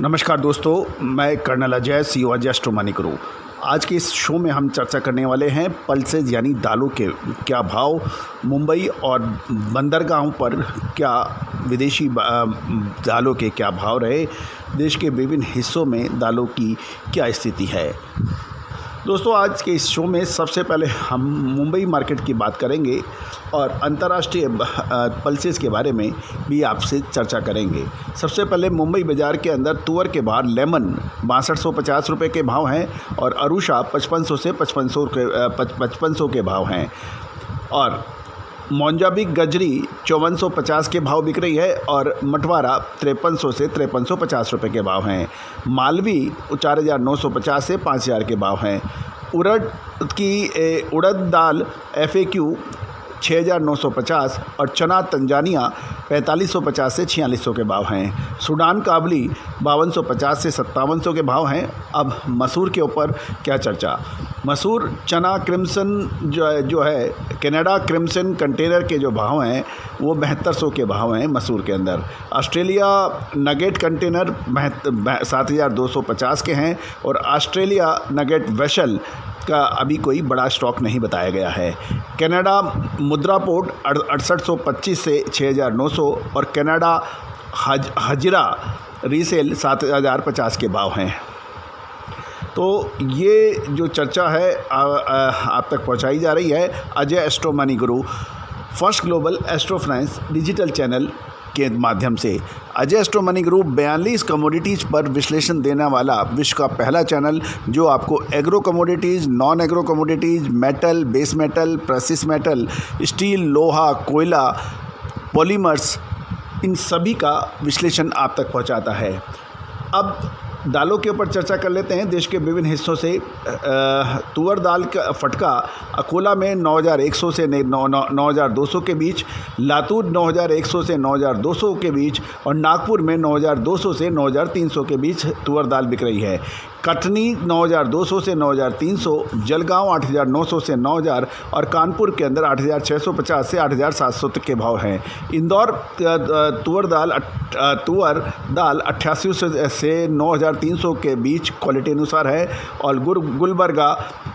नमस्कार दोस्तों, मैं colonel Ajay CEO Ajay Astro Money Guru. आज के इस शो में हम चर्चा करने वाले हैं पल्सेज यानी दालों के क्या भाव, मुंबई और बंदरगाहों पर क्या विदेशी दालों के क्या भाव रहे, देश के विभिन्न हिस्सों में दालों की क्या स्थिति है। दोस्तों, आज के इस शो में सबसे पहले हम मुंबई मार्केट की बात करेंगे और अंतर्राष्ट्रीय पल्सेस के बारे में भी आपसे चर्चा करेंगे। सबसे पहले मुंबई बाज़ार के अंदर तुअर के बाहर लेमन 6250 रुपये के भाव हैं और अरुषा 5500 से 5500 के भाव हैं और मोंजाबिक गजरी 5450 के भाव बिक रही है और मटवारा 5300 से 5350 रुपये के भाव हैं। मालवी 4950 से 5000 के भाव हैं। उड़द दाल FAQ 6950 और चना तंजानिया 4550 से 4600 के भाव हैं। सूडान काबली 5250 से 5700 के भाव हैं। अब मसूर के ऊपर क्या चर्चा। मसूर चना क्रिम्सन जो है कनाडा क्रिम्सन कंटेनर के जो भाव हैं वो 7200 के भाव हैं मसूर के अंदर। ऑस्ट्रेलिया नगेट कंटेनर 7250 के हैं और ऑस्ट्रेलिया नगेट वेसल का अभी कोई बड़ा स्टॉक नहीं बताया गया है। कनाडा मुद्रा पोर्ट 6825 से 6900 और कनाडा हजरा रीसेल 7050 के भाव हैं। तो ये जो चर्चा है आप तक पहुंचाई जा रही है अजय एस्ट्रो मनी गुरु first global astro finance digital channel के माध्यम से। अजय एस्ट्रो मनी गुरु 42 कमोडिटीज़ पर विश्लेषण देने वाला विश्व का पहला चैनल जो आपको agro commodities, non agro commodities, metal, base metal, precious metal, steel, लोहा, कोयला, पॉलीमर्स, इन सभी का विश्लेषण आप तक पहुंचाता है। अब दालों के ऊपर चर्चा कर लेते हैं देश के विभिन्न हिस्सों से। तुअर दाल का फटका अकोला में 9100 से 9200 के बीच, लातूर 9100 से 9200 के बीच और नागपुर में 9200 से 9300 के बीच तुअर दाल बिक रही है। कटनी 9200 से 9300, जलगांव 8900 से 9000 और कानपुर के अंदर 8650 से 8700 तक के भाव हैं। इंदौर तुअर दाल 8800 से 9300 के बीच क्वालिटी अनुसार है और गुलबर्गा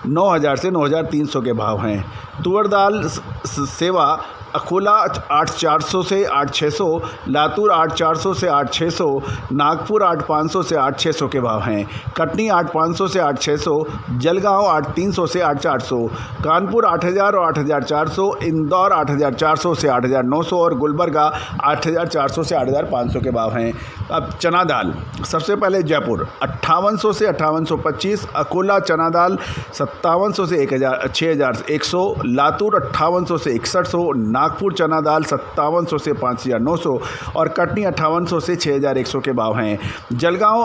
9000 से 9300 के भाव हैं। तुअर दाल सेवा अकोला 8400 से 8600, लातूर 8400 से 8600, नागपुर 8500 से 8600 के भाव हैं। कटनी 8500 से 8600, जलगांव 8300 से 8400, कानपुर 8000 और 8400, इंदौर 8400 से 8900 और गुलबर्गा 8400 से 8500 के भाव हैं। अब चना दाल सबसे पहले जयपुर 5800 से 5825, अकोला चना दाल 5700 से 6100, लातूर 5800 से 6100, नागपुर चना दाल 5700 से 5900 और कटनी 5800 से 6100 के भाव हैं। जलगांव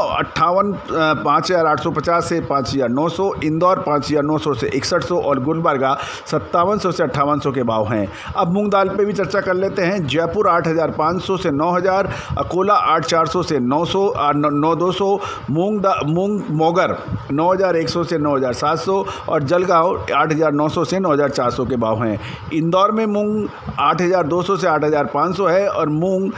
5850 से 5900, इंदौर 5900 से 6100 और गुलबर्गा 5700 से 5800 के भाव हैं। अब मूंग दाल पे भी चर्चा कर लेते हैं। जयपुर 8500 से 9000, अकोला 8400 से 9200, मूंग मोगर 9100 से 9700 और जलगांव 8900 से 9400 के भाव हैं। इंदौर में मूंग 8200 से 8500 है और मूंग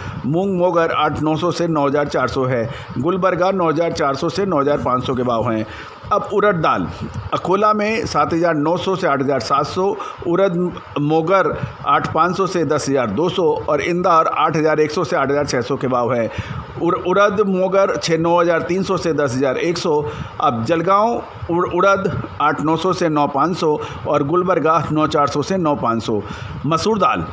मोगर 8900 से 9400 है। गुलबर्गा 9400 से 9500 के भाव हैं। अब उड़द दाल अकोला में 7900 से 8700, उड़द मोगर 8500 से 10200 और इंदौर 8100 से 8600 के भाव है। उड़द मोगर 9300 से 10100। अब जलगांव उड़द 8900 से 9500 और गुलबर्गा 9400 से 9500। मसूर दाल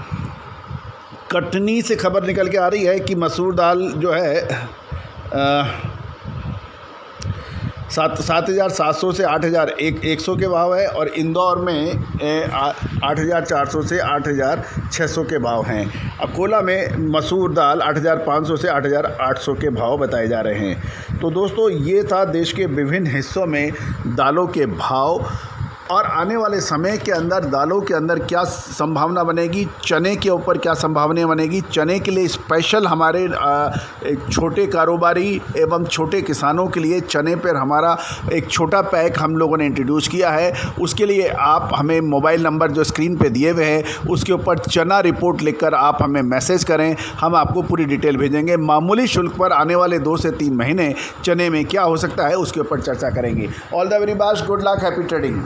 कटनी से खबर निकल के आ रही है कि मसूर दाल जो है 7700 से 8100 के भाव है और इंदौर में 8400 से 8600 के भाव हैं। अकोला में मसूर दाल 8500 से 8800 के भाव बताए जा रहे हैं। तो दोस्तों, ये था देश के विभिन्न हिस्सों में दालों के भाव और आने वाले समय के अंदर दालों के अंदर क्या संभावना बनेगी, चने के ऊपर क्या संभावना बनेगी। चने के लिए स्पेशल हमारे एक छोटे कारोबारी एवं छोटे किसानों के लिए चने पर हमारा एक छोटा पैक हम लोगों ने इंट्रोड्यूस किया है। उसके लिए आप हमें मोबाइल नंबर जो स्क्रीन पे दिए हुए हैं उसके ऊपर चना रिपोर्ट लिखकर आप हमें मैसेज करें, हम आपको पूरी डिटेल भेजेंगे। मामूली शुल्क पर आने वाले 2 से 3 महीने चने में क्या हो सकता है उसके ऊपर चर्चा करेंगे। All the very best, good luck, happy trading.